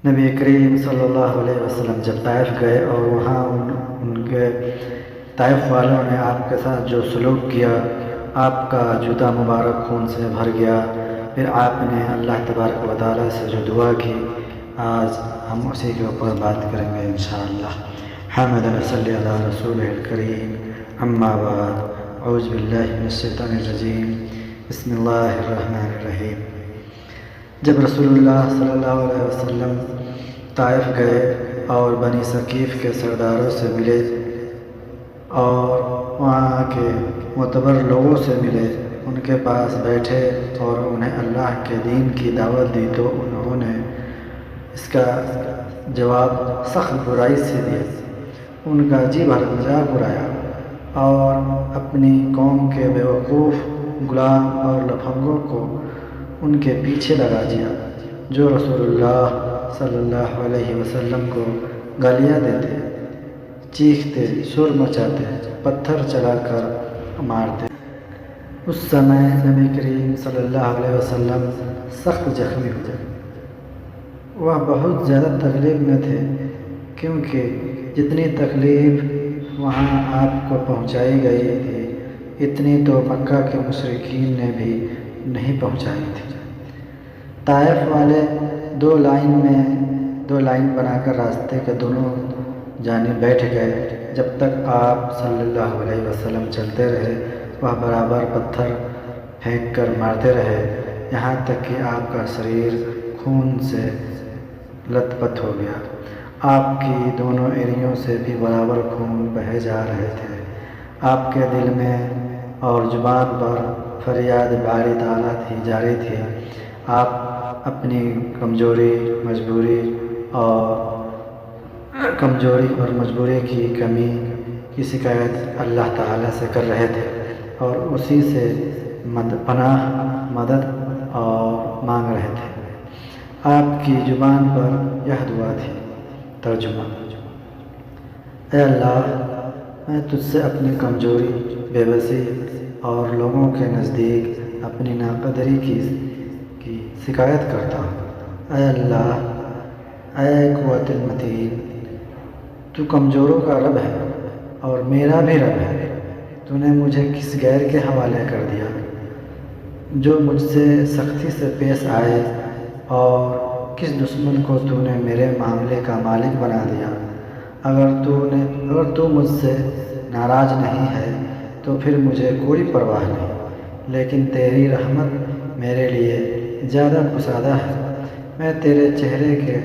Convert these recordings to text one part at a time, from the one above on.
نبی کریم صلی اللہ علیہ وسلم جب طائف گئے اور وہاں ان کے طائف والوں نے آپ کے ساتھ جو سلوک کیا، آپ کا جوتا مبارک خون سے بھر گیا، پھر آپ نے اللہ تبارک و تعالیٰ سے جو دعا کی، آج ہم اسی کے اوپر بات کریں گے انشاءاللہ۔ حمدنا صلی علی رسول الکریم، اما بعد، اعوذ باللہ من الشیطان الرجیم، بسم اللہ الرحمن الرحیم۔ جب رسول اللہ صلی اللہ علیہ وسلم طائف گئے اور بنی ثقیف کے سرداروں سے ملے اور وہاں کے معتبر لوگوں سے ملے، ان کے پاس بیٹھے اور انہیں اللہ کے دین کی دعوت دی، تو انہوں نے اس کا جواب سخت برائی سے دیا، ان کا جی بھر مذاق اڑایا اور اپنی قوم کے بیوقوف غلام اور لفنگوں کو ان کے پیچھے لگا دیا، جو رسول اللہ صلی اللہ علیہ وسلم کو گالیاں دیتے، چیختے، شور مچاتے، پتھر چلا کر مارتے۔ اس سمے نبی کریم صلی اللہ علیہ وسلم سخت زخمی ہوئے۔ وہ بہت زیادہ تکلیف میں تھے، کیونکہ جتنی تکلیف وہاں آپ کو پہنچائی گئی تھی، اتنی تو مکہ کے مشرکین نے بھی نہیں پہنچائی تھی۔ طائف والے دو لائن بنا کر راستے کے دونوں جانب بیٹھ گئے۔ جب تک آپ صلی اللہ علیہ وسلم چلتے رہے، وہ برابر پتھر پھینک کر مارتے رہے، یہاں تک کہ آپ کا شریر خون سے لت پت ہو گیا۔ آپ کی دونوں ایڑیوں سے بھی برابر خون بہے جا رہے تھے۔ آپ کے دل میں اور زبان پر فریاد باری تعالیٰ جاری تھی۔ آپ اپنی کمزوری اور مجبوری کی کمی کی شکایت اللہ تعالیٰ سے کر رہے تھے اور اسی سے پناہ، مدد اور مانگ رہے تھے۔ آپ کی زبان پر یہ دعا تھی۔ ترجمہ: اے اللہ، میں تجھ سے اپنی کمزوری، بے بسی اور لوگوں کے نزدیک اپنی ناقدری کی شکایت کرتا ہوں۔ اے اللہ، اے قوت المتین، تو کمزوروں کا رب ہے اور میرا بھی رب ہے۔ تو نے مجھے کس غیر کے حوالے کر دیا جو مجھ سے سختی سے پیش آئے، اور کس دشمن کو تو نے میرے معاملے کا مالک بنا دیا۔ اگر تو مجھ سے ناراض نہیں ہے تو پھر مجھے کوئی پرواہ نہیں، لیکن تیری رحمت میرے لیے زیادہ کشادہ ہے۔ میں تیرے چہرے کے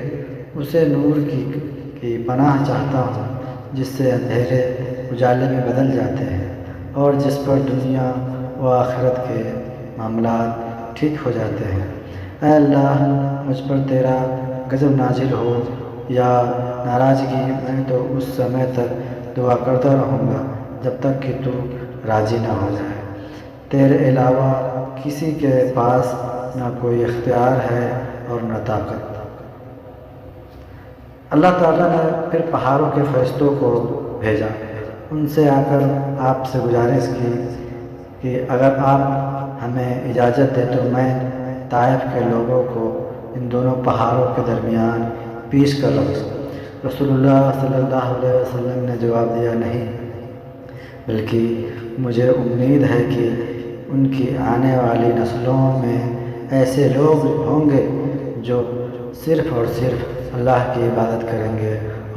اسے نور کی پناہ چاہتا ہوں جس سے اندھیرے اجالے میں بدل جاتے ہیں اور جس پر دنیا و آخرت کے معاملات ٹھیک ہو جاتے ہیں۔ اے اللہ، مجھ پر تیرا غضب نازل ہو یا ناراضگی، میں تو اس سمے تک دعا کرتا رہوں گا جب تک کہ تو راضی نہ ہو جائے۔ تیرے علاوہ کسی کے پاس نہ کوئی اختیار ہے اور نہ طاقت۔ اللہ تعالیٰ نے پھر پہاڑوں کے فرشتوں کو بھیجا، ان سے آ کر آپ سے گزارش کی کہ اگر آپ ہمیں اجازت دیں تو میں طائف کے لوگوں کو ان دونوں پہاڑوں کے درمیان پیش کر رکھوں۔ رسول اللہ صلی اللہ علیہ وسلم نے جواب دیا، نہیں، بلکہ مجھے امید ہے کہ ان کی آنے والی نسلوں میں ایسے لوگ ہوں گے جو صرف اور صرف اللہ کی عبادت کریں گے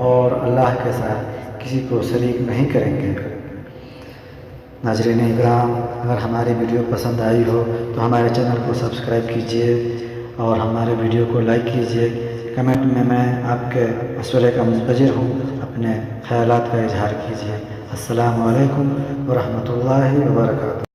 اور اللہ کے ساتھ کسی کو شریک نہیں کریں گے۔ ناظرین اکرام، اگر ہماری ویڈیو پسند آئی ہو تو ہمارے چینل کو سبسکرائب کیجیے اور ہمارے ویڈیو کو لائک کیجیے۔ کمنٹ میں آپ کے مشورے کا منتظر ہوں، اپنے خیالات کا اظہار کیجیے۔ السلام علیکم ورحمۃ اللہ وبرکاتہ۔